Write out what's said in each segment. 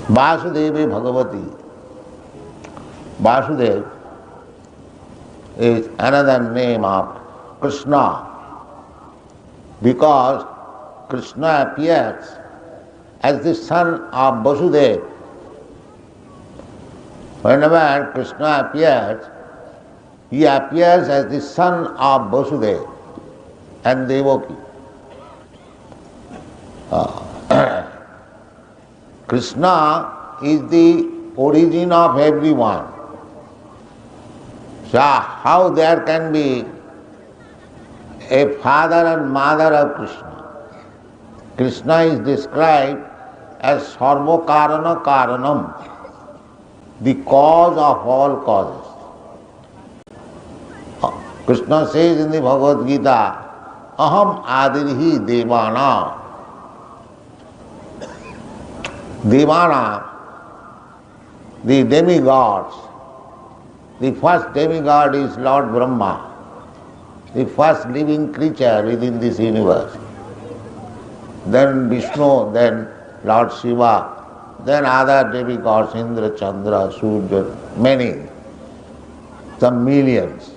vāsudeve bhagavati. Vāsudeva is another name of Krishna, because Krishna appears as the son of Vasudeva. Whenever Krishna appears, he appears as the son of Vasudeva and Devaki. Krishna is the origin of everyone. So how there can be a father and mother of Krishna? Krishna is described as sarva karana karanam, the cause of all causes. Krishna says in the Bhagavad Gita, aham adirhi devana. Devana, the demigods. The first demigod is Lord Brahma, the first living creature within this universe. Then Vishnu, then Lord Shiva, then other demigods, Indra, Chandra, Surya, many, some millions.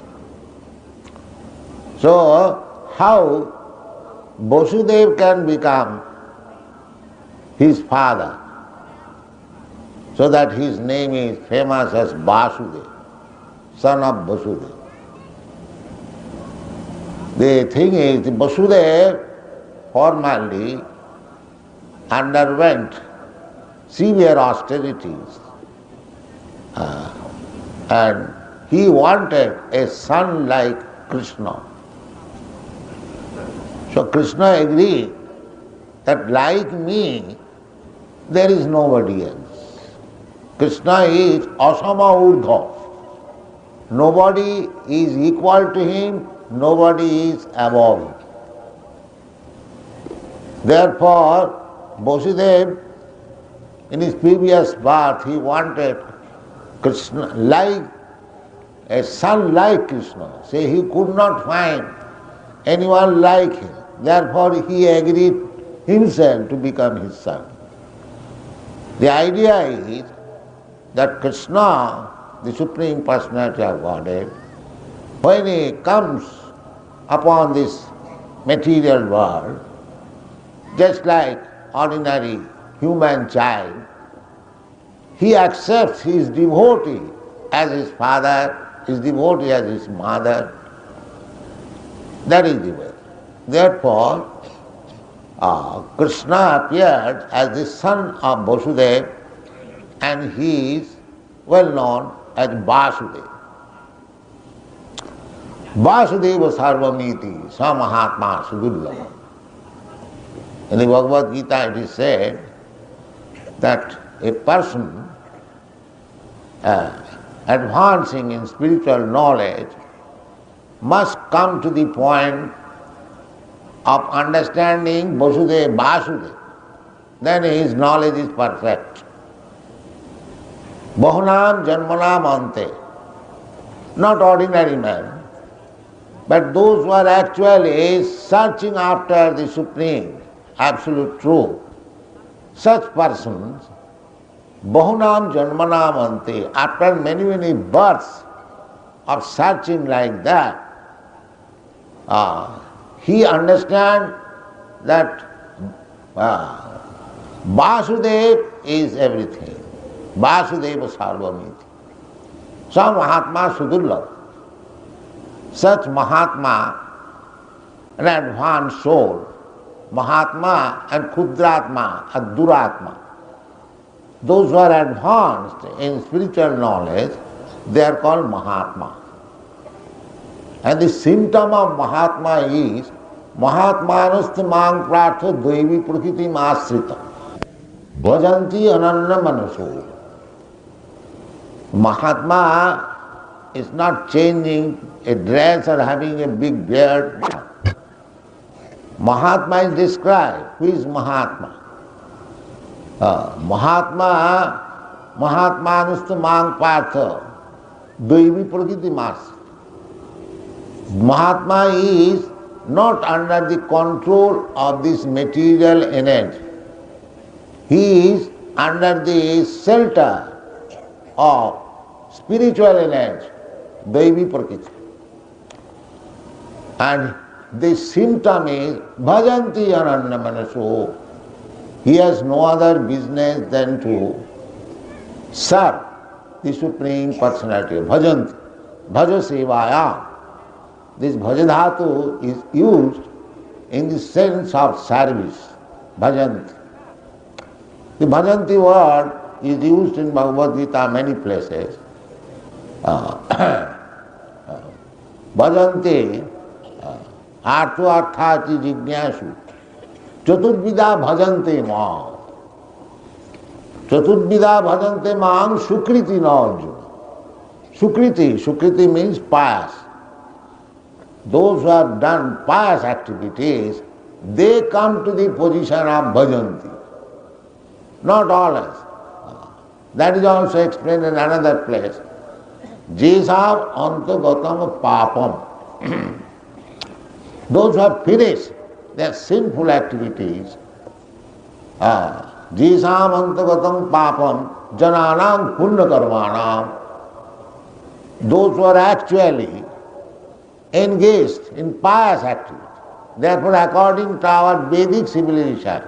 So, how Vasudeva can become his father, so that his name is famous as Vasudeva, son of Vasudeva. The thing is, Vasudeva formerly underwent severe austerities, and he wanted a son like Krishna. So Krishna agreed that like me, there is nobody else. Krishna is asama urdhva. Nobody is equal to him, nobody is above him. Therefore, Vasudeva, in his previous birth, he wanted Krishna like a son like Krishna. Say he could not find anyone like him. Therefore, he agreed himself to become his son. The idea is that Krishna, the Supreme Personality of Godhead, when he comes upon this material world, just like ordinary human child, he accepts his devotee as his father, his devotee as his mother. That is the way. Therefore, Krishna appeared as the son of Vasudeva, and he is well known as Vāsudeva. Vāsudeva sarvamiti sa mahatma sudurlabha. In the Bhagavad Gita it is said that a person advancing in spiritual knowledge must come to the point of understanding Vasudeva, Vāsudeva. Then his knowledge is perfect. Bahunam janmanam ante. Not ordinary man, but those who are actually searching after the Supreme, Absolute Truth. Such persons, bahunam janmanam ante, after many, many births of searching like that, he understands that Vāsudeva is everything. Vāsudeva sarvamiti. Sa Mahatma sudurlabha. Such Mahatma, an advanced soul, Mahatma and Kudratma and Duratma, those who are advanced in spiritual knowledge, they are called Mahatma. And the symptom of Mahatma is Mahatmanastha mang prartha dvaivi prakriti masrita bhajanti ananya manaso. Mahatma is not changing a dress or having a big beard. Mahatma is described. Who is Mahatma? Mahatmanastha mang prartha dvaivi prakriti masrita. Mahatma is not under the control of this material energy. He is under the shelter of spiritual energy, Devi Prakriti. And the symptom is bhajanti ananya manaso. He has no other business than to serve the Supreme Personality. Bhajanti, bhaja sevāyāṁ. This bhajadhatu is used in the sense of service, bhajanti. The bhajanti word is used in Bhagavad Gita many places. Bhajanti, arthu arthati jignyāsu, chaturvida bhajante māṁ. Chaturvida bhajante māṁ sukriti nājuna. Sukriti means pious. Those who have done pious activities, they come to the position of bhajanti. Not always. That is also explained in another place. Jesam antagatam papam. Those who have finished their sinful activities, jesam antagatam papam jñānaṁ punya karmanam. Those who are actually engaged in pious activity. Therefore, according to our Vedic civilization,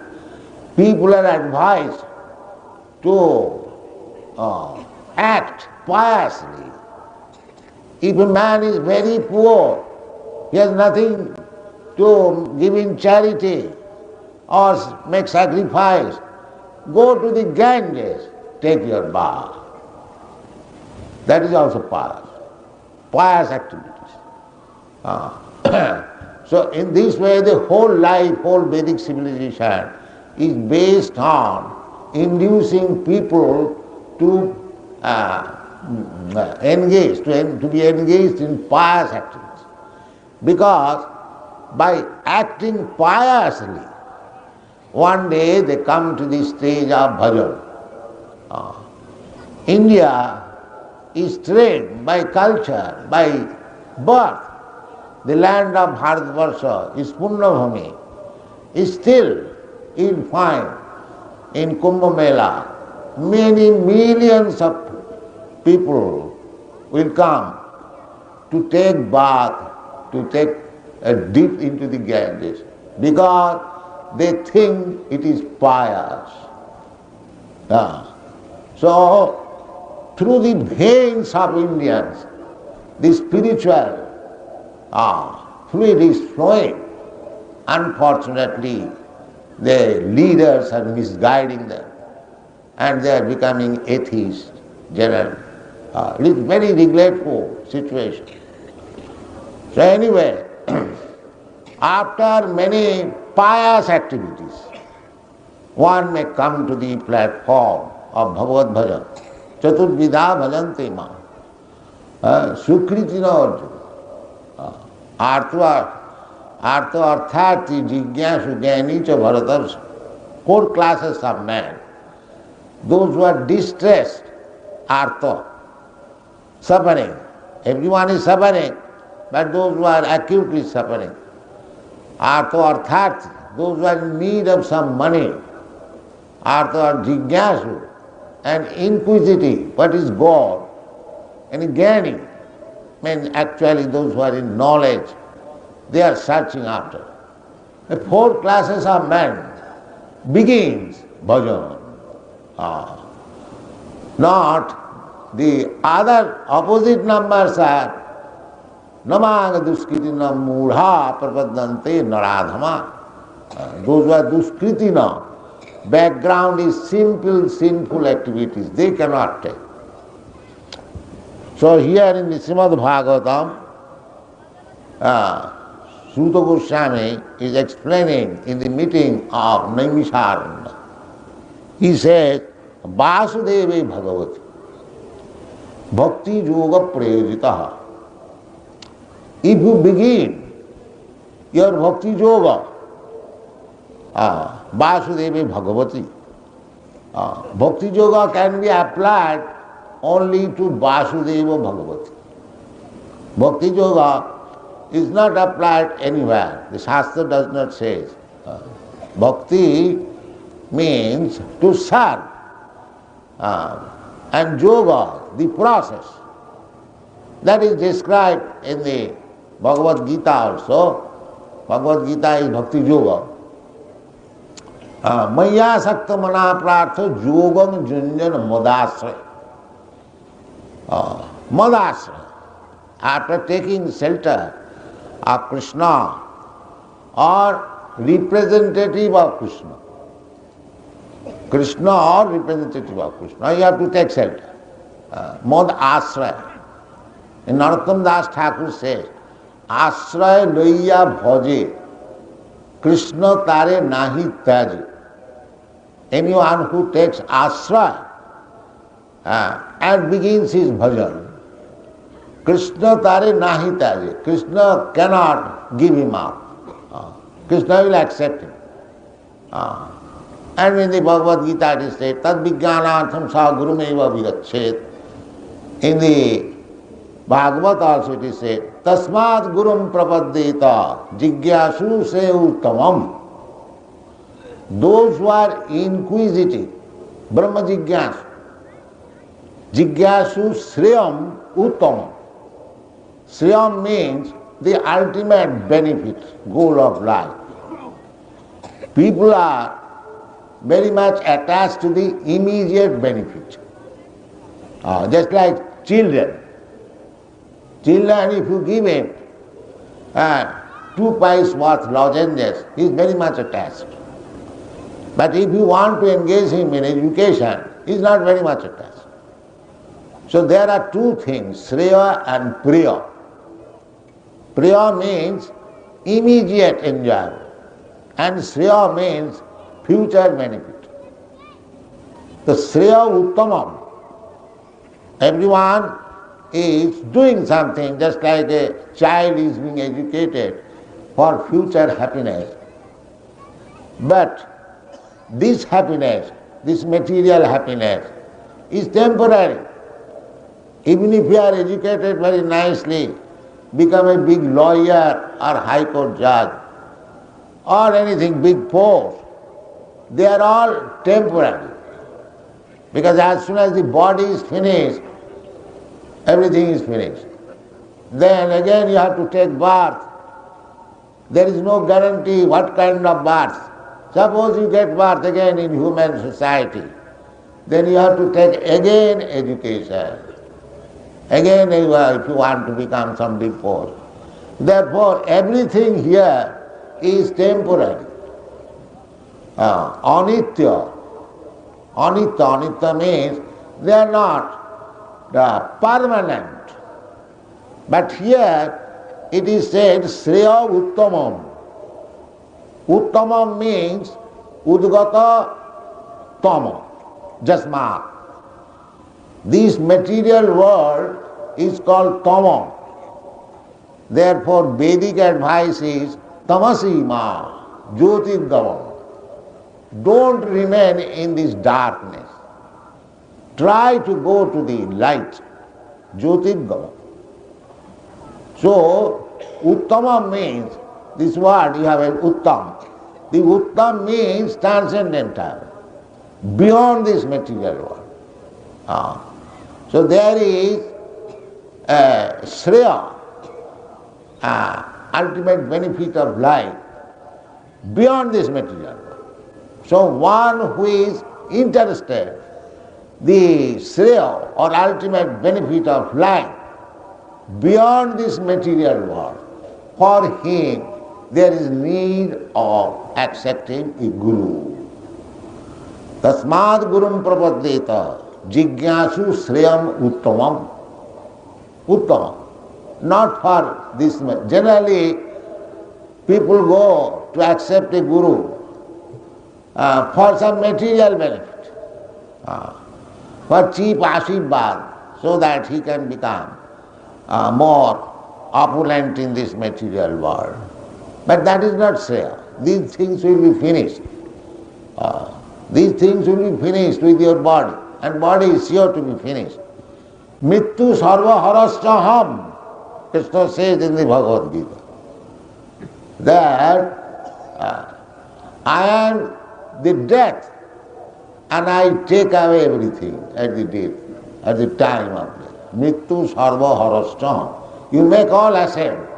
people are advised to act piously. If a man is very poor, he has nothing to give in charity or make sacrifice, go to the Ganges, take your bath. That is also pious activities. So in this way, the whole life, whole Vedic civilization is based on inducing people to be engaged in pious activities. Because by acting piously, one day they come to the stage of bhajan. India is trained by culture, by birth. The land of Bharatvarsha is Punnabhumi. Still, you'll find in Kumbh Mela, many millions of people will come to take bath, to take a dip into the Ganges, because they think it is pious. So, through the veins of Indians, the spiritual fluid is flowing. Unfortunately, the leaders are misguiding them and they are becoming atheists generally. It is very regretful situation. So anyway, after many pious activities, one may come to the platform of Bhagavad Bhajan. Chaturvidha bhajante ma. Sukriti na arjuna. Artha arthati jignyāsu jnāni ca bharatarsa. 4 classes of men. Those who are distressed, artha, suffering. Everyone is suffering, but those who are acutely suffering. Artha arthati, those who are in need of some money. Artha jignyāsu, and inquisitive, what is God? And jnāni, means actually those who are in knowledge, they are searching after. The 4 classes of men begins bhajan. Not the other opposite numbers are namāga duskritina mūঢ়ā prapadante naradhama. Those who are duskritina, background is simple, sinful activities, they cannot take. So here in the Srimad Bhagavatam, Sutta Goswami is explaining in the meeting of Naimisharanya. He says, vāsudeve bhagavati, bhakti-yogaḥ prayojitaḥ. If you begin your bhakti-yoga, vāsudeve bhagavati, bhakti-yoga can be applied only to Vāsudeva Bhagavati. Bhakti Yoga is not applied anywhere. The Shastra does not say. Bhakti means to serve and yoga, the process. That is described in the Bhagavad Gita also. Bhagavad Gita is bhakti yoga. Maya sakta mana prartha yogam junjan madasra. Madasra. After taking shelter of Krishna or representative of Krishna, Krishna or representative of Krishna, you have to take shelter. Mad asraya. In Narottam Das Thakur says, Asraya loiya bhaje, Krishna tare nahi tyaje. Anyone who takes asraya and begins his bhajan, Krishna tare nahi tyaje. Krishna cannot give him up. Krishna will accept him. And in the Bhagavad Gita it is said, Tad vijñānāर्थam sā gurumeva vigacchēt. In the Bhagavad also it is said, Tasmāt gurum prapaddeta jigyasu se uttamam. Those who are inquisitive, Brahma jigyasu, jigyasu sriyam uttamam. Sriyam means the ultimate benefit, goal of life. People are very much attached to the immediate benefit. Just like children. Children, if you give him 2 pice worth lozenges, he is very much attached. But if you want to engage him in education, he is not very much attached. So there are two things, Shreya and Priya. Priya means immediate enjoyment, and Shreya means future benefit. The Shreya Uttamam, everyone is doing something, just like a child is being educated for future happiness. But this happiness, this material happiness, is temporary. Even if you are educated very nicely, become a big lawyer or high court judge, or anything, big post, they are all temporary. Because as soon as the body is finished, everything is finished. Then again you have to take birth. There is no guarantee what kind of birth. Suppose you get birth again in human society, then you have to take again education. Again if you want to become some big post. Therefore everything here is temporary. Anitya. Anitya means they are not permanent. But here it is said Shreya Uttamam. Uttamam means Udgata Tama, Jasmat. This material world is called Tama. Therefore Vedic advice is Tamasi Ma, Jyotirgamam. Don't remain in this darkness. Try to go to the light, Jyotirgamam. So, Uttama means, this word you have an Uttam. The Uttam means transcendental, beyond this material world. So there is Shreya, ultimate benefit of life, beyond this material world. So one who is interested, the Shreya or ultimate benefit of life, beyond this material world, for him there is need of accepting a guru. Tasmad gurum prapaddeta jigyasu shreyam uttamam. Uttamam. Not for this. Generally, people go to accept a guru for some material benefit, for cheap ashirvad, so that he can become more opulent in this material world. But that is not Shreya. These things will be finished. These things will be finished with your body, and body is sure to be finished. Mittu sarva harasya Krishna says in the Bhagavad Gita that I am the death and I take away everything at the death, at the time of death. Mrityu sarva harascha. You make all assets.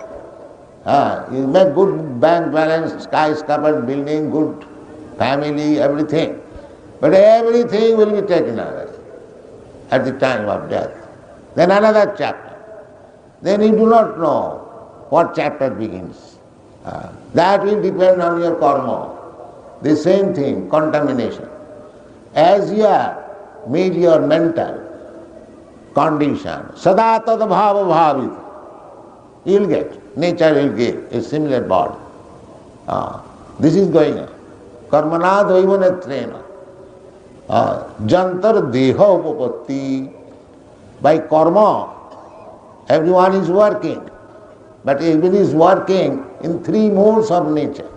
You make good bank balance, skyscraper building, good family, everything. But everything will be taken away at the time of death. Then another chapter. Then you do not know what chapter begins. That will depend on your karma. The same thing, contamination. As you have made your mental condition, sada tad bhava bhavit, you will get, nature will give a similar body. This is going on. Karmana dvaivanetrena. Jantar deha upapatti. By karma, everyone is working. But everyone is working in three modes of nature.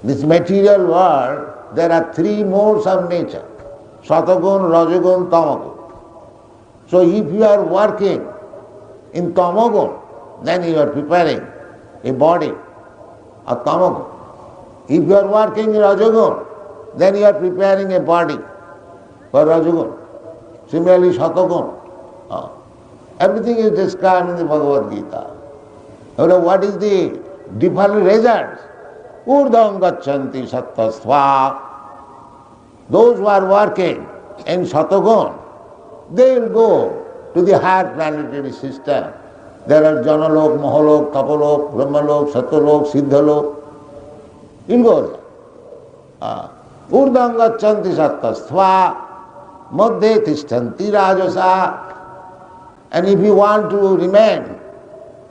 This material world, there are three modes of nature. Satagun, Rajagun, Tamagun. So if you are working in Tamagun, then you are preparing a body of Tamagun. If you are working in Rajagun, then you are preparing a body for Rajagun. Similarly, Satagun. Everything is described in the Bhagavad Gita. What is the different results? Urdham gachanti sattasva. Those who are working in Satagun, they will go to the higher planetary system. There are Janalok, Mahalok, Tapalok, Brahmalok, Satyalok, Siddhalok. You will go there. Urdham gachanti sattasva. Madhye tishtanti rajasa. And if you want to remain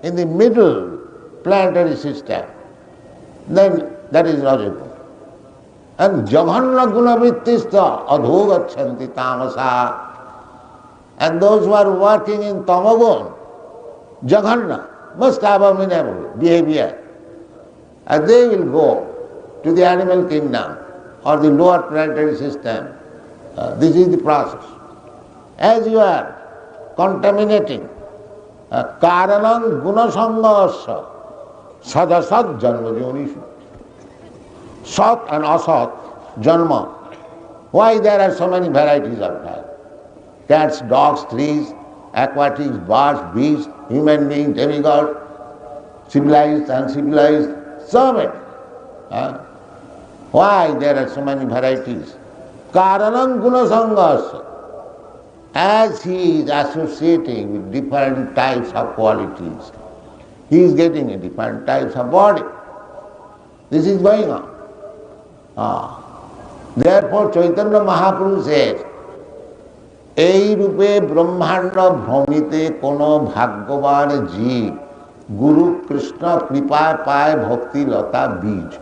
in the middle planetary system, then that is Rajagun. And Jaghanna Gunavittista Adho Gachanti Tamasa. And those who are working in Tamagun, Jaghanna, most abominable behavior, and they will go to the animal kingdom or the lower planetary system. This is the process. As you are contaminating karanam gunasangasya sadasat janma jonishu. Sat and asat janma. Why there are so many varieties of life? Cats, dogs, trees, aquatics, birds, beasts, human beings, demigods, civilized, uncivilized, so many. Why there are so many varieties? Karanam gunasangasya. As he is associating with different types of qualities, he is getting a different types of body. This is going on. Therefore Chaitanya Mahaprabhu says, Ei rupe brahmanda bhramite kono bhagavad jeev Guru Krishna kripa paye bhakti lata bij.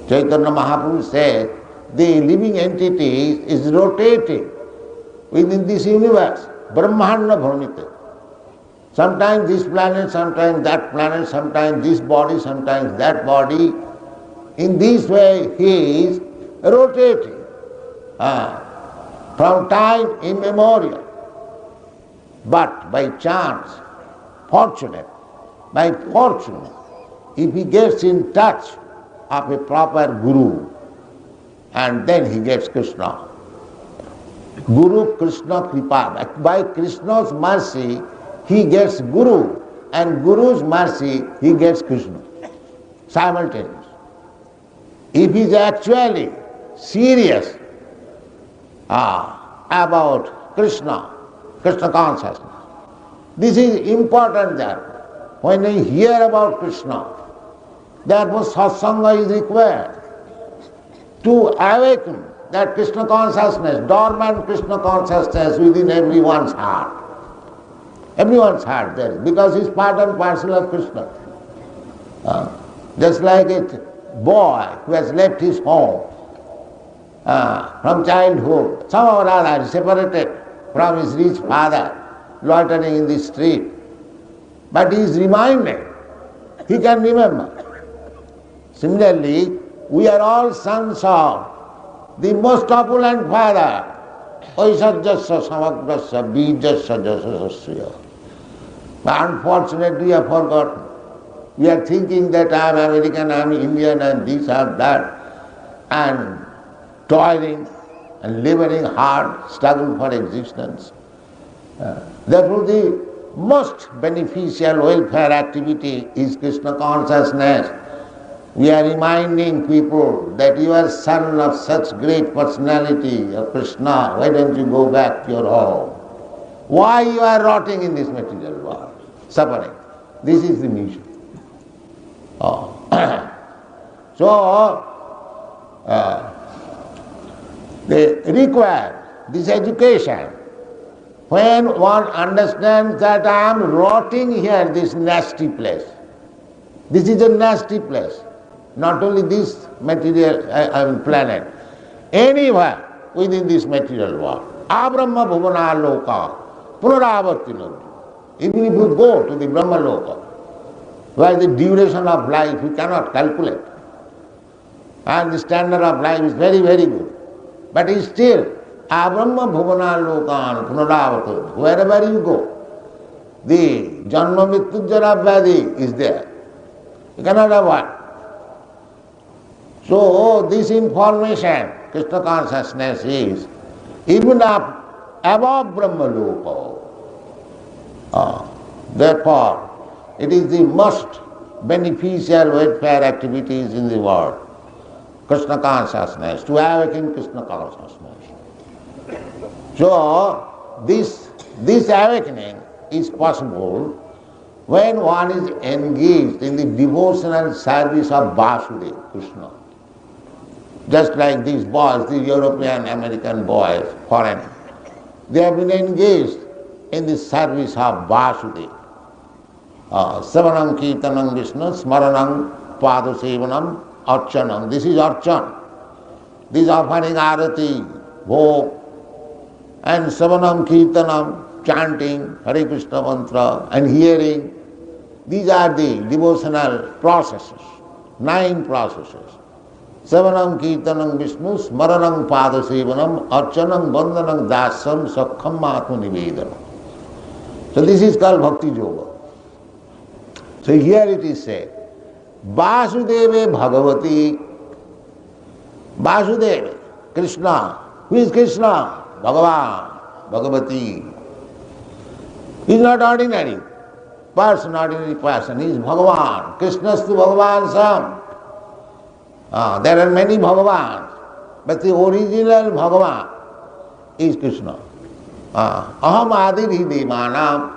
Chaitanya Mahaprabhu says, the living entity is rotating within this universe, brahmanda bhramite. Sometimes this planet, sometimes that planet, sometimes this body, sometimes that body. In this way he is rotating from time immemorial. But by chance, by fortune, if he gets in touch of a proper guru, and then he gets Krishna. Guru Krishna Kripa. By Krishna's mercy, he gets Guru, and Guru's mercy, he gets Krishna. Simultaneous. If he is actually serious about Krishna consciousness, this is important there. When we hear about Krishna, therefore satsanga is required to awaken that Krishna consciousness, dormant Krishna consciousness within everyone's heart. Everyone's heart there is, because he is part and parcel of Krishna. Just like a boy who has left his home from childhood, somehow or other separated from his rich father, loitering in the street. But he is reminded, he can remember. Similarly, we are all sons of the most opulent father, Vaisajasya samagrasya bijasya jasasya. But unfortunately we have forgotten. We are thinking that I am American, I am Indian and this or that, and toiling and laboring hard, struggle for existence. Therefore the most beneficial welfare activity is Krishna consciousness. We are reminding people that you are son of such great personality of Krishna. Why don't you go back to your home? Why you are rotting in this material world, suffering? This is the mission. So, they require this education. When one understands that I am rotting here, this nasty place. This is a nasty place. Not only this material planet, anywhere within this material world. Abrahma bhuvana loka, punaravartino. Even if you go to the Brahma loka, where the duration of life you cannot calculate, and the standard of life is very, very good, but it's still Abrahma bhuvana lokan punaravartino. Wherever you go, the janma mrityu jara vyadhi is there. You cannot avoid. So this information, Krishna consciousness is even up above Brahma Loka. Therefore, it is the most beneficial welfare activities in the world. Krishna consciousness, to awaken Krishna consciousness. So this awakening is possible when one is engaged in the devotional service of Vāsudeve, Krishna. Just like these boys, the European American boys, foreign, they have been engaged in the service of Vāsudeve. Savanam Kirtanam Vishnu, Smaranam Padusevanam Archanam. This is Archan. This is offering Arati, Bhog, and Savanam Kirtanam, chanting Hare Krishna mantra and hearing. These are the devotional processes, 9 processes. Savanam Kirtanam Vishnu, Smaranam Padasevanam, Archanam Bandhanam Dasam, Sakham Atma Nivedanam. So this is called bhakti yoga. So here it is said, vāsudeve bhagavati, Vāsudeve, Krishna. Who is Krishna? Bhagavan, Bhagavati. He is not ordinary person, ordinary person. He is Bhagavan. Krishnastu Bhagavan Sam. There are many Bhagavans, but the original Bhagavan is Krishna. Aham adidhi devanam,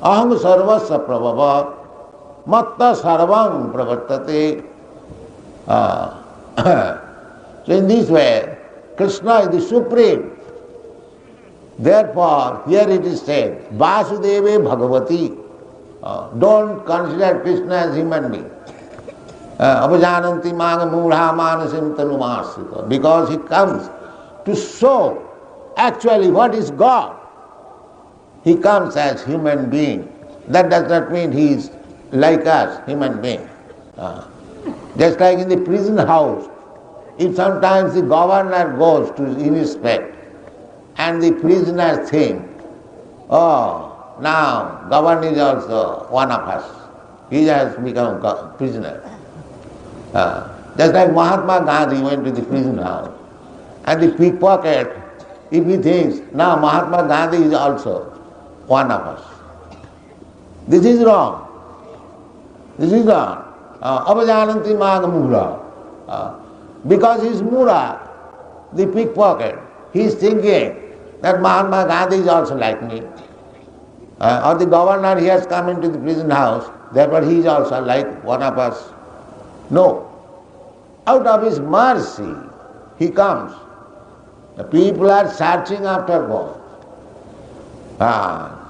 aham sarvasya prabhava, matta sarvam pravartate. So in this way, Krishna is the supreme. Therefore, here it is said, vāsudeve bhagavati. Don't consider Krishna as human being. Apajananti māga mūಢā mānasim tanumasrita. Because he comes to show actually what is God. He comes as human being. That does not mean he is like us, human being. Just like in the prison house, if sometimes the governor goes to inspect and the prisoners think, oh, now governor is also one of us. He has become a prisoner. Just like Mahatma Gandhi went to the prison house and the pickpocket, if he thinks, now Mahatma Gandhi is also one of us. This is wrong. This is wrong. Apajananti māga mūಢā. Because he is mūಢā, the pickpocket, he is thinking that Mahatma Gandhi is also like me. Or the governor, he has come into the prison house, therefore he is also like one of us. No. Out of his mercy, he comes. The people are searching after God.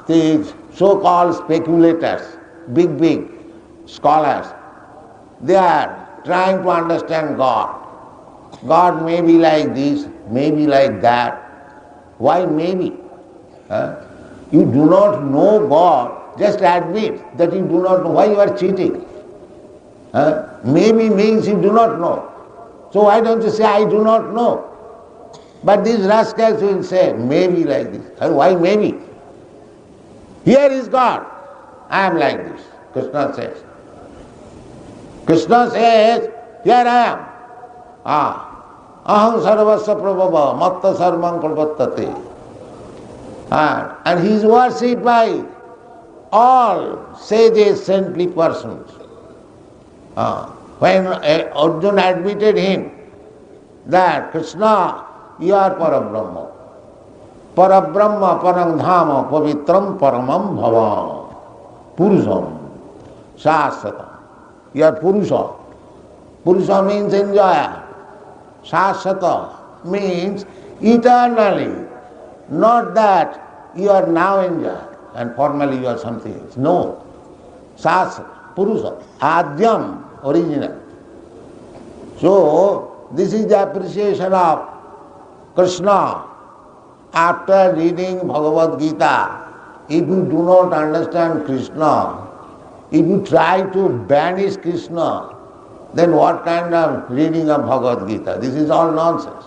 The so-called speculators, big scholars, they are trying to understand God. God may be like this, may be like that. Why maybe? You do not know God, just admit that you do not know. Why you are cheating? Maybe means you do not know. So why don't you say, I do not know? But these rascals will say, maybe like this. Why maybe? Here is God. I am like this, Krishna says. Krishna says, here I am. aham sarvasya prabhava matta sarvam kalpattate. And he is worshipped by all sages, saintly persons. When Arjuna admitted him that Krishna, you are Parabrahma. Parabrahma parangdhama pavitram paramam bhavam. Purusham, Shāsvatam. You are Purusha. Purusha means enjoyer. Shāsvata means eternally. Not that you are now enjoying and formally you are something else. No. Shāsvata, Purusha, ādyam, original. So, this is the appreciation of Krishna. After reading Bhagavad Gita, if you do not understand Krishna, if you try to banish Krishna, then what kind of reading of Bhagavad Gita? This is all nonsense.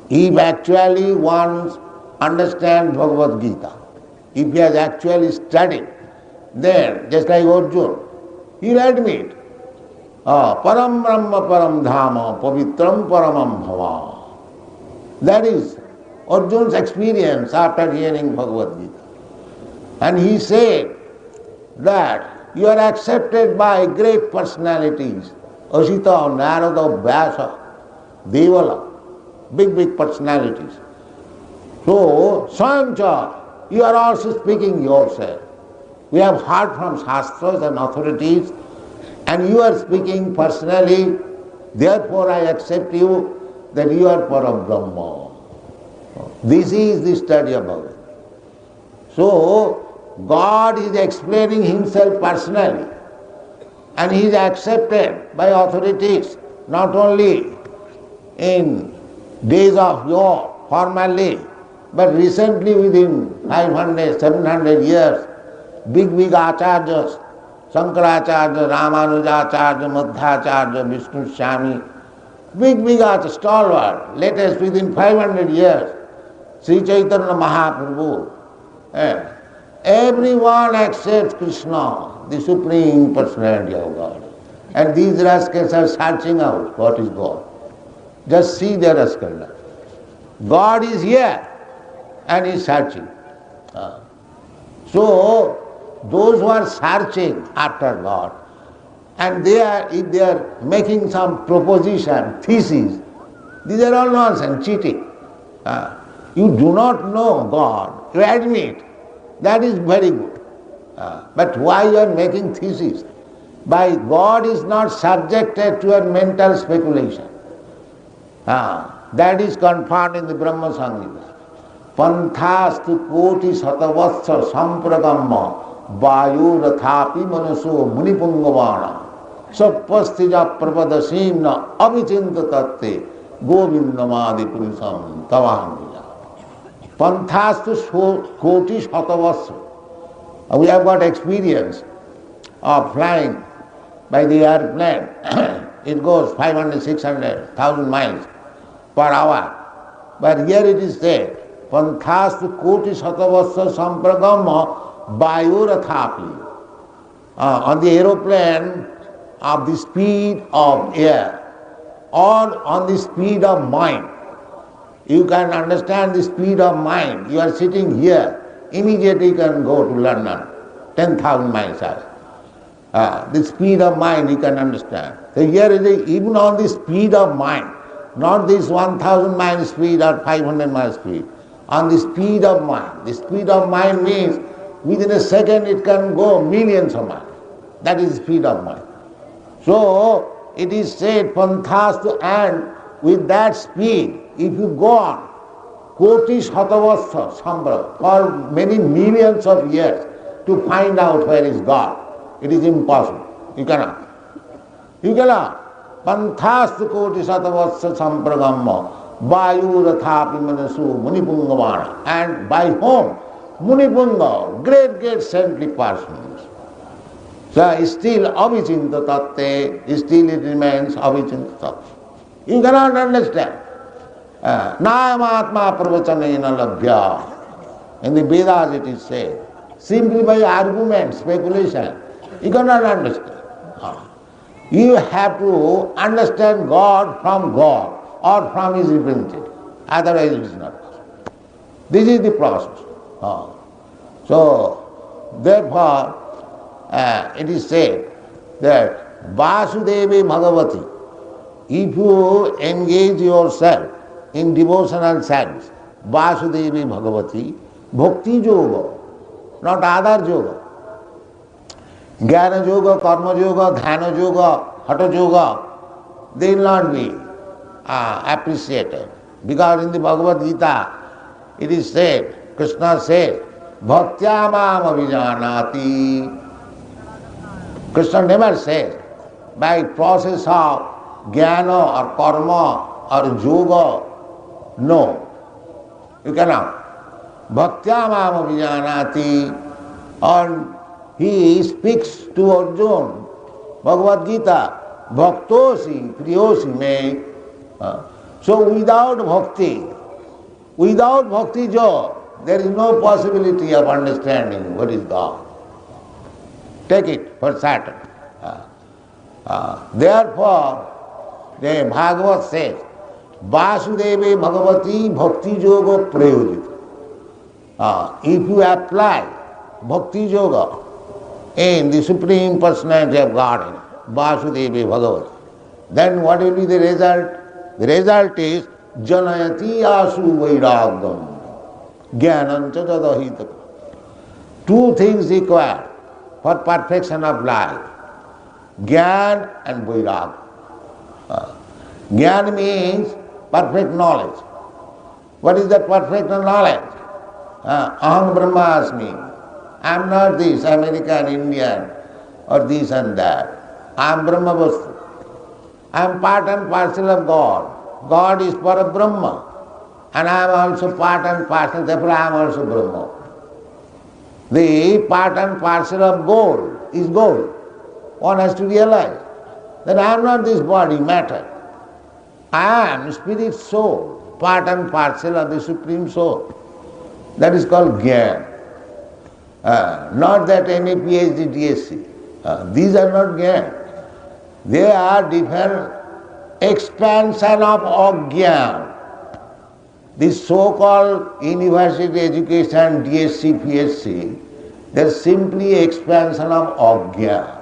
If actually one understands Bhagavad Gita, if he has actually studied, then just like Arjuna, he will admit, Param Brahma Param Dhama Pavitram Paramam Bhava. That is Arjuna's experience after hearing Bhagavad Gita. And he said that you are accepted by great personalities, Asita, Narada, Vyasa, Devala, big personalities. So, Swayamcha, you are also speaking yourself. We have heard from Shastras and authorities, and you are speaking personally, therefore I accept you that you are Parabrahma. This is the study about it. So, God is explaining himself personally, and he is accepted by authorities, not only in days of yore, formally, but recently within 500, 700 years, big acharyas, Shankaracharya, Ramanujacharya, Madhvacharya, Vishnu Swami, big acharyas, stalwart, latest within 500 years, Sri Chaitanya Mahaprabhu. Everyone accepts Krishna, the Supreme Personality of God. And these rascals are searching out what is God. Just see their rascalness. God is here and is searching. So, those who are searching after God, and if they are making some proposition, thesis, these are all nonsense, cheating. You do not know God, you admit, that is very good. But why you are making thesis? By God is not subjected to your mental speculation. That is confirmed in the Brahma Samhita. Panthastu koti satavatsa sampragamma vāyūrathapi manaso munipungavāna sappastija pravadasimna avichinta tatte govindamadi purusam tavaham. Panthastu koti satavatsa. We have got experience of flying by the airplane. It goes 500, 600, 1,000 miles per hour. But here it is said, Panthastu koti satavatsa sampragamma vāyūrathapi. On the aeroplane of the speed of air or on the speed of mind. You can understand the speed of mind. You are sitting here, immediately you can go to London, 10,000 miles away. The speed of mind you can understand. So here is even on the speed of mind, not this 1,000 mile speed or 500 mile speed. On the speed of mind. The speed of mind means within a second it can go millions of miles. That is the speed of mind. So it is said, Panthastu, and with that speed, if you go on, koti satavatsa sambra, for many millions of years, to find out where is God, it is impossible. You cannot. You cannot. Panthastu koti satavatsa sampragamma vāyūrathapi manasu munipungavāna. And by whom? Munipunga, great saintly persons. So still avichinta tatte, still it remains avichinta tatte. You cannot understand. Nayamatma pravachanena labhya. In the Vedas it is said, simply by argument, speculation, you cannot understand. You have to understand God from God. or from his representative. Otherwise it is not possible. This is the process. So, therefore, it is said that vāsudeve bhagavati, if you engage yourself in devotional service, vāsudeve bhagavati, bhakti yoga, not other yoga. Jnana yoga, karma yoga, dhyana yoga, hatha yoga, they will not be appreciated. Because in the Bhagavad Gita, it is said, Krishna said, bhakti-yogaḥ jñānayati. Krishna never says, by process of jnana or karma or yoga, no. You cannot. Bhakti-yogaḥ jñānayati. And he speaks to Arjuna, Bhagavad Gita, bhaktosi, priyosi me. So without bhakti yoga, there is no possibility of understanding what is God. Take it for certain. Therefore, the Bhagavad says, vāsudeve bhagavati bhakti yoga prayojitaḥ. If you apply bhakti yoga in the Supreme Personality of Godhead, vāsudeve bhagavati, then what will be the result? The result is janayaty vairāgyaṁ, jñānaṁ ahaitukam. Two things required for perfection of life, jnana and vairāgyaṁ. Jnana means perfect knowledge. What is that perfect knowledge? Aham brahmasmi. I am not this American, Indian, or this and that. I am Brahma Vastu. I am part and parcel of God. God is Parabrahma. And I am also part and parcel, therefore I am also Brahma. The part and parcel of gold is gold. One has to realize that I am not this body, matter. I am spirit soul, part and parcel of the Supreme Soul. That is called jnana. Not that any PhD, DSc. These are not jnana. They are different expansion of ajñānam. This so-called university education, DSc, PhD, they are simply expansion of ajñānam.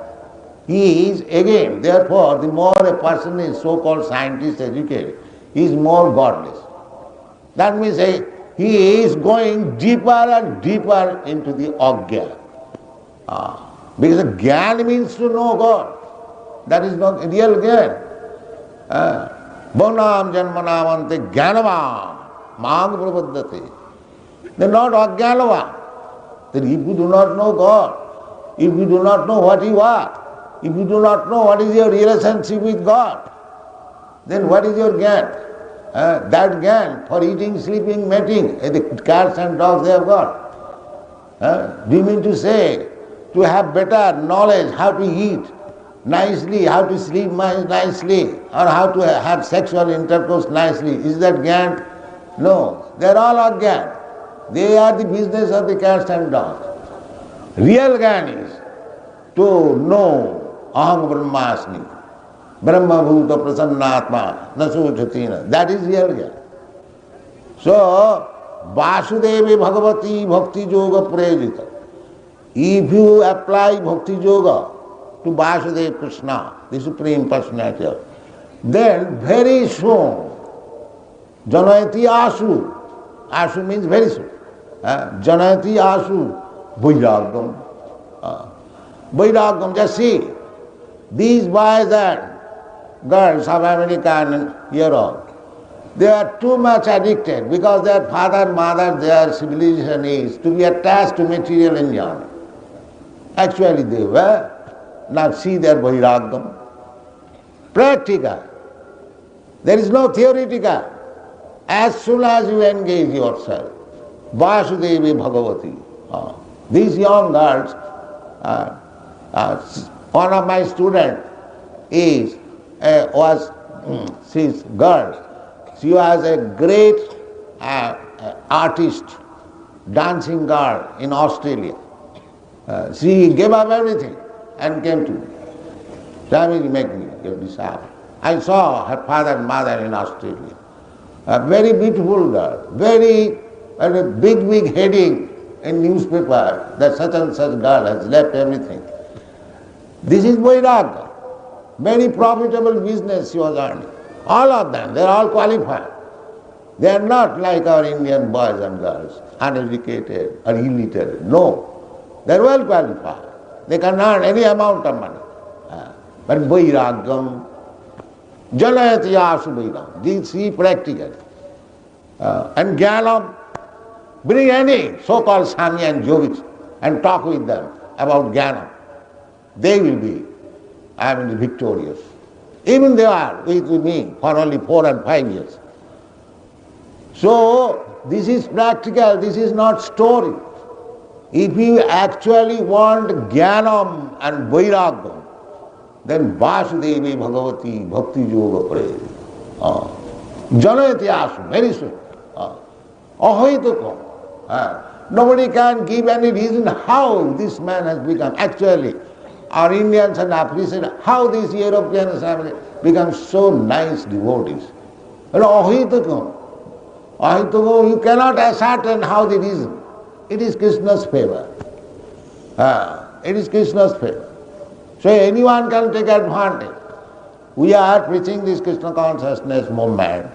He is again, therefore, the more a person is so-called scientist educated, he is more godless. That means he is going deeper and deeper into the ajñānam. Because jnana means to know God. That is not real jnana. Bhavanam janmanam ante jñānavam māṅ prapaddate. They are not ajñānavam. That if you do not know God, if you do not know what you are, if you do not know what is your relationship with God, then what is your jnana? That jnana for eating, sleeping, mating, the cats and dogs they have got. Do you mean to say, to have better knowledge how to eat nicely, how to sleep nicely, or how to have sexual intercourse nicely, is that jnana? No, they are all ajñāna. They are the business of the cats and dogs. Real jnana is to know aham brahmasmi, brahma bhuta prasannātma nasochatina. That is real jnana. So, vāsudeve bhagavati bhakti yoga prayojitaḥ. If you apply bhakti yoga to Vāsudeve Kṛṣṇa, the Supreme Personality of Godhead, then very soon, janayaty asu, asu means very soon, janayaty asu vairāgyaṁ. Vairāgyam, just see, these boys and girls of America and Europe, they are too much addicted because their father, mother, their civilization is to be attached to material enjoyment. Actually they were. Now see their vairāgyam. Practical. There is no theoretical. As soon as you engage yourself, vāsudeve bhagavati. These young girls, one of my students she's girl. She was a great artist, dancing girl in Australia. She gave up everything and came to me. Swami, make me give this up. I saw her father and mother in Australia. A very beautiful girl, a big heading in newspaper that such and such girl has left everything. This is vairāgyaṁ. Very profitable business she was earning. All of them, they are all qualified. They are not like our Indian boys and girls, uneducated or illiterate. No, they are well qualified. They can earn any amount of money. But vairāgyaṁ, janayati vairāgyaṁ, these three practical. And jñānam, bring any so-called Sami and yogis and talk with them about jñānam. They will be, victorious. Even they are with me for only 4 and 5 years. So, this is practical, this is not story. If you actually want jñānam and vairāgyam, then vāsudeve bhagavati bhakti-yogaḥ janayaty, very soon. ahaitukam. Nobody can give any reason how this man has become. Actually, our Indians and appreciate how these Europeans have become so nice devotees. Ahaitukam. Ahaitukam, you cannot ascertain how the reason. It is Krishna's favor. It is Krishna's favor. So anyone can take advantage. We are preaching this Krishna consciousness movement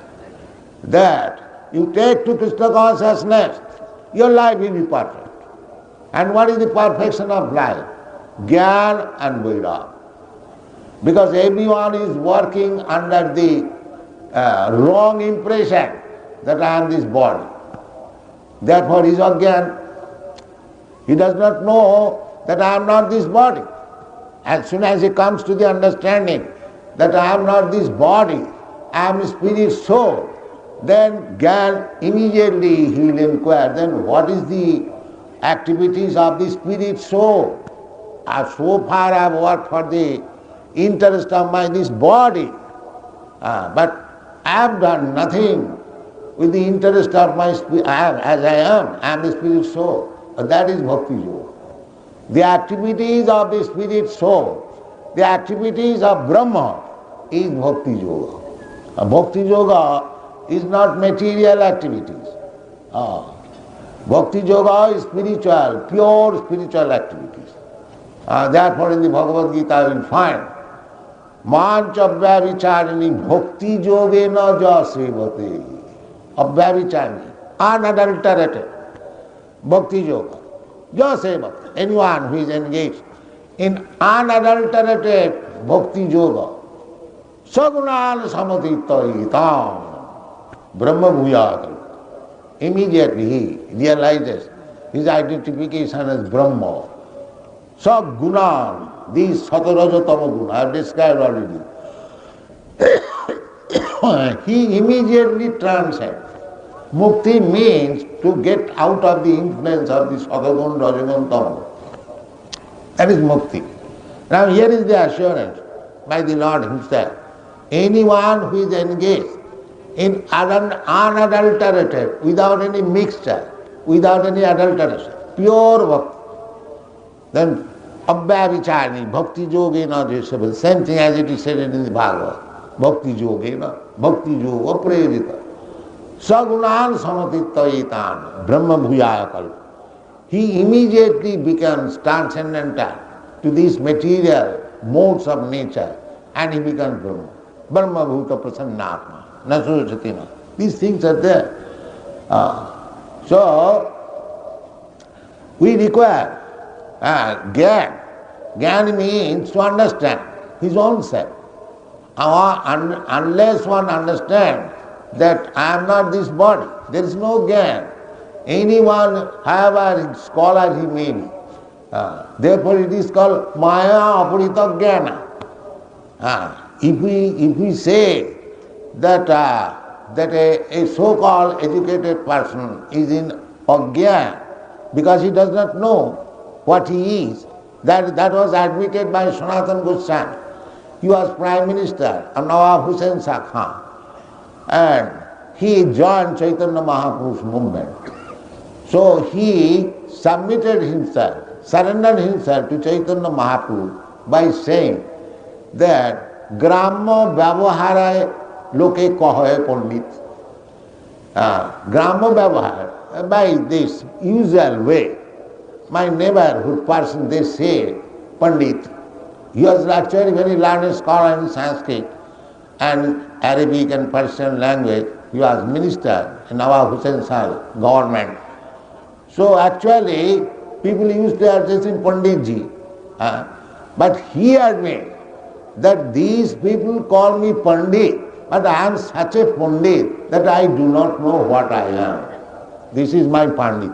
that you take to Krishna consciousness, your life will be perfect. And what is the perfection of life? Jnana and vairāgyaṁ. Because everyone is working under the wrong impression that I am this body. Therefore he is ajñāna. He does not know that I am not this body. As soon as he comes to the understanding that I am not this body, I am spirit soul, then jnana, immediately he will inquire, then what is the activities of the spirit soul? So far I have worked for the interest of this body, but I have done nothing with the interest of my spirit. As I am the spirit soul. That is bhakti-yogaḥ. The activities of the spirit soul, the activities of Brahma is bhakti-yogaḥ. Bhakti-yogaḥ is not material activities. Bhakti-yogaḥ is spiritual, pure spiritual activities. Therefore in the Bhagavad Gita you will find mancha abhyabhicharini bhakti yogena jasevate. Abhyabhicharini, unadulterated bhakti yoga. Jasevate. Anyone who is engaged in unadulterated bhakti yoga, sagunan samatitaitam brahma bhuyākal. Immediately he realizes his identification as Brahma. Sagunan, these satarajatama guna, I have described already. He immediately transcends. Mukti means to get out of the influence of the satagun, rajagun, tamagun. That is mukti. Now here is the assurance by the Lord himself. Anyone who is engaged in unadulterated, without any mixture, without any adulteration, pure bhakti, then abhyabhicharini, bhakti yogena jasevate. Same thing as it is said in the Bhagavad. Bhakti yogena, bhakti yoga prayojitaḥ. Sagunan samatitaitam brahma bhuyākal. He immediately becomes transcendental to these material modes of nature and he becomes Brahma. Brahma bhuta prasannātma, nasojatina. These things are there. So, we require jnana. Jnana means to understand his own self. Unless one understands that I am not this body, there is no jnana. Anyone, however scholar he may be. Therefore it is called maya apurita jnana. If we say that a so-called educated person is in ajñāna because he does not know what he is, that was admitted by Sanatana Goswami. He was Prime Minister of Nawab Hussain Shah Khan. And he joined Chaitanya Mahaprabhu's movement. So he submitted himself, surrendered himself to Chaitanya Mahaprabhu by saying that Gramma Vyavahara Loke Kahoe Pandit. Gramma Vyavahara, by this usual way, my neighborhood person, they say, Pandit, he was actually very learned scholar in Sanskrit and Arabic and Persian language. He was minister in our Hussain Shah government. So actually, people used to address him Panditji. But he admits that these people call me Pandit, but I am such a Pandit that I do not know what I am. This is my Pandit.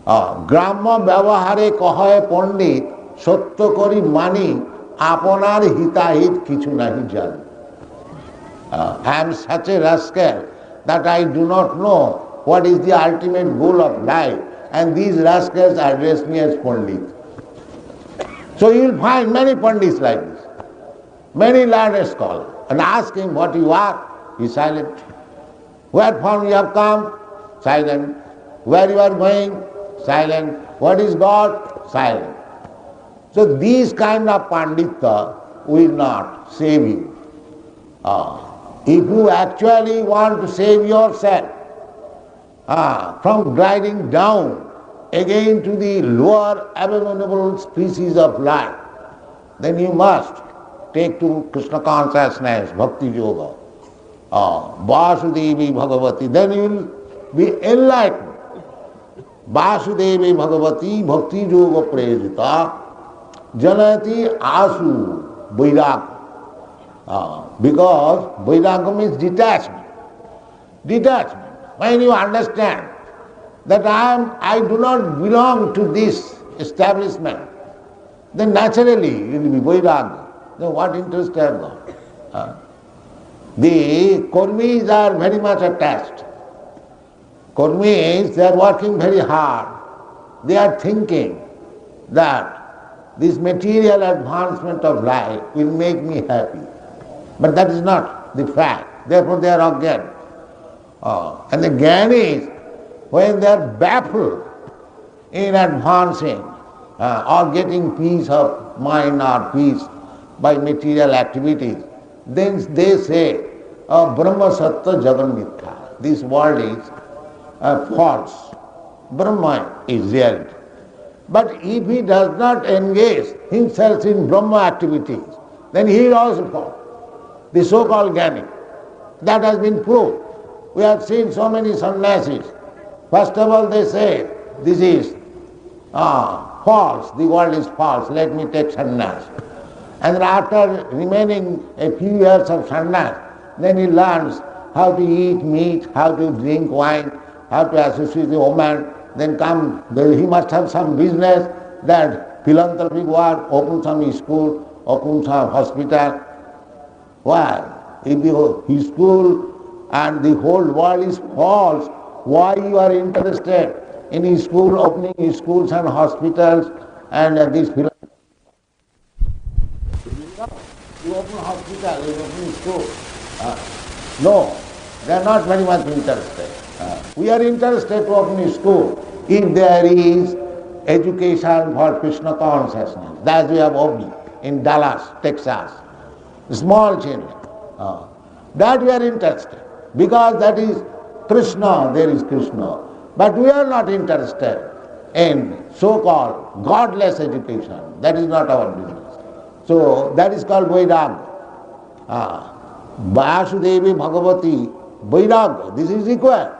Gramma Vyavahare Kahoe Pandit, Satya Kori Mani, Aponar Hitahit Kichu Nahi Jan. I am such a rascal that I do not know what is the ultimate goal of life, and these rascals address me as Pandit. So you will find many Pandits like this, many learned scholars, and ask him what you are, he is silent. Where from you have come? Silent. Where you are going? Silent. What is God? Silent. So these kind of Pandita will not save you. If you actually want to save yourself from gliding down again to the lower abominable species of life, then you must take to Krishna consciousness, bhakti-yogaḥ, vāsudeve bhagavati, then you will be enlightened. Vāsudeve bhagavati bhakti-yogaḥ prayojitaḥ janayaty asu vairāgyaṁ. Because vairāgyam is detachment. Detachment. When you understand that I do not belong to this establishment, then naturally you will be vairāgya. Then what interest have got? The karmis are very much attached. Karmis, they are working very hard. They are thinking that this material advancement of life will make me happy. But that is not the fact. Therefore they are agyan. And the jnanis, when they are baffled in advancing or getting peace of mind or peace by material activities, then they say, Brahma Sattva Jagan Mithya. This world is false. Brahma is reality. But if he does not engage himself in Brahma activities, then he is also false. The so-called jnani. That has been proved. We have seen so many sannyasis. First of all they say, this is false, the world is false, let me take sannyas. And then after remaining a few years of sannyas, then he learns how to eat meat, how to drink wine, how to associate with a woman, then he must have some business, that philanthropic work, open some school, open some hospital. Why? If his school and the whole world is false, why you are interested in his school, opening schools and hospitals and these philanthropic? You open hospital, you open school. No, they are not very much interested. We are interested to open a school if there is education for Krishna consciousness. That we have opened in Dallas, Texas. Small children. That we are interested. Because that is Krishna, there is Krishna. But we are not interested in so-called godless education. That is not our business. So that is called vairāgyaṁ. Vāsudeve bhagavati vairāgyaṁ. This is required.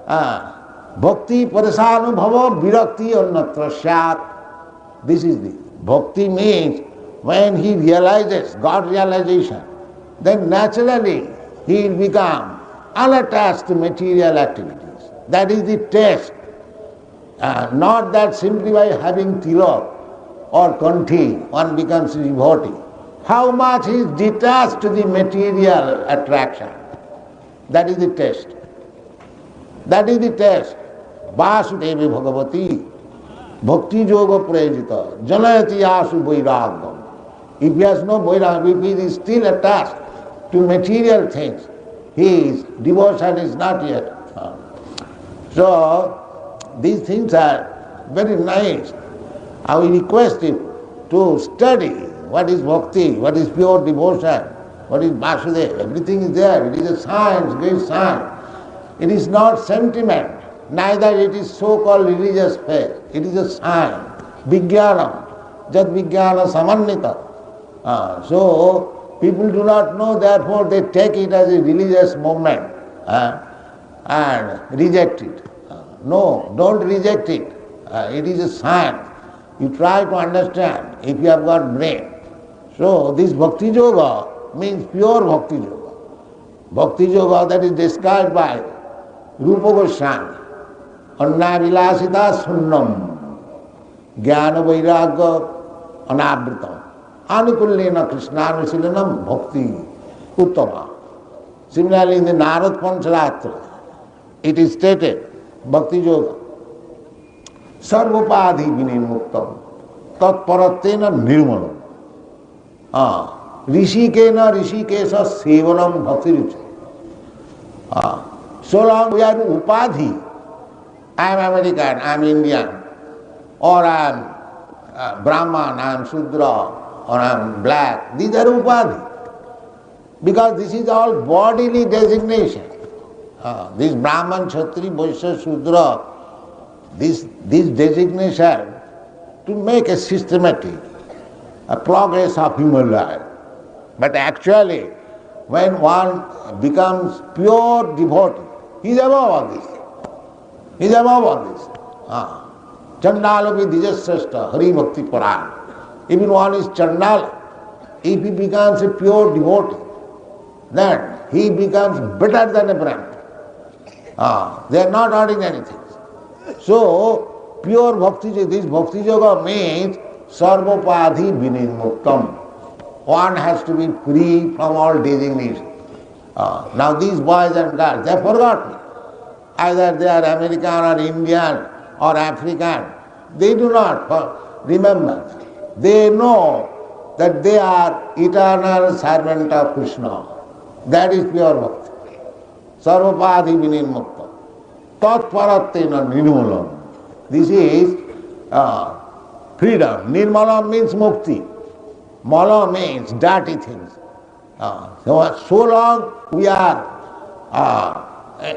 Bhakti parasanubhava virakti annatra syāt. This is the bhakti means when he realizes God realization, then naturally he will become unattached to material activities. That is the test. Not that simply by having tilak or kanthi one becomes a devotee. How much he is detached to the material attraction. That is the test. That is the test. Vāsudeve bhagavati bhakti-yogaḥ prayojitaḥ janayati asu vairāgyaṁ. If he has no vairāgyaṁ, if he is still attached to material things, his devotion is not yet. So these things are very nice. I will request you to study what is bhakti, what is pure devotion, what is vāsudeve. Everything is there. It is a science, great science. It is not sentiment, neither it is so-called religious faith. It is a science. Vijñānam, jad vijñāna samannita. So people do not know, therefore they take it as a religious movement and reject it. No, don't reject it. It is a science. You try to understand if you have got brain. So this bhakti yoga means pure bhakti yoga. Bhakti yoga that is described by Rupa Goswami. Annavilasita sunnam jnana vairāgyaṁ anavritam anukullena krishnānusilanam bhakti uttama. Similarly in the Narad Pancharatra it is stated, bhakti yoga sarvopadhi vinimuktam tatparatena nirmalam rishikena rishikesa sevanam bhakti. So long we are upadhi, I am American, I am Indian, or I am Brahman, I am Shudra, or I am black. These are upadhi. Because this is all bodily designation. This Brahman, Kshatri, Vaisya, Shudra, this designation to make a systematic progress of human life. But actually, when one becomes pure devotee, he is above all this. He is above all this. Chandalapi dijasrashta, Hari Bhakti Paran. Even one is Chandala, if he becomes a pure devotee, then he becomes better than a Brahman. They are not ordinary things. So, pure bhakti, this bhakti yoga means sarvopadhi vinimuktam. One has to be free from all designation. Now these boys and girls, they have forgotten. Either they are American or Indian or African. They do not remember. They know that they are eternal servant of Krishna. That is pure bhakti. Sarvapadhi vinimuktam. Tatparatena nirmalam. This is freedom. Nirmalam means mukti. Mala means dirty things. So long we are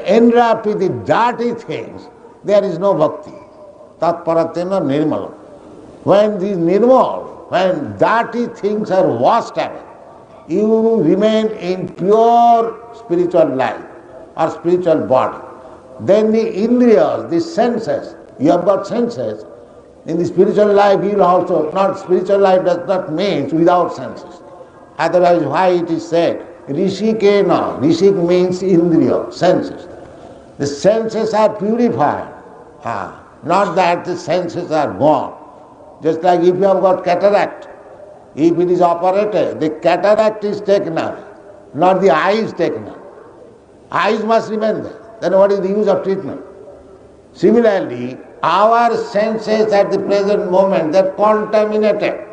enwrapped with the dirty things, there is no bhakti. Tatparatena nirmalam. When these nirmal, when dirty things are washed away, you remain in pure spiritual life or spiritual body. Then the indriyas, the senses, you have got senses. In the spiritual life you will also, not spiritual life does not mean without senses. Otherwise why it is said, Rishikena, Rishik means indriya, senses. The senses are purified. Not that the senses are gone. Just like if you have got cataract, if it is operated, the cataract is taken away, not the eye is taken away. Eyes must remain there. Then what is the use of treatment? Similarly, our senses at the present moment, they are contaminated.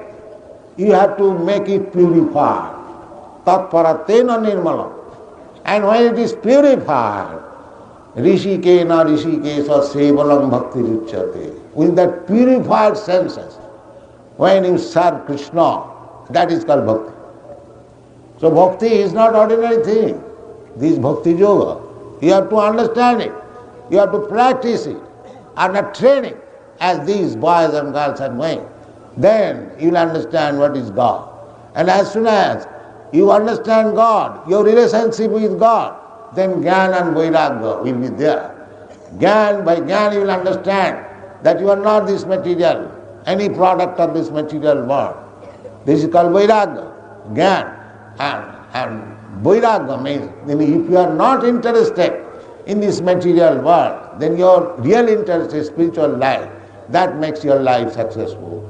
You have to make it purified. Tatparatena nirmalam. And when it is purified, Rishikena Rishikesa Sevalam Bhakti Ruchyate. With that purified senses, when you serve Krishna, that is called bhakti. So bhakti is not ordinary thing. This bhakti yoga, you have to understand it. You have to practice it. Under training, as these boys and girls are going, then you will understand what is God. And as soon as you understand God, your relationship with God, then jnānam and vairāgyaṁ will be there. By jnāna you will understand that you are not this material, any product of this material world. This is called vairāgyaṁ, jnāna. And vairāgyaṁ means, if you are not interested in this material world, then your real interest is spiritual life. That makes your life successful.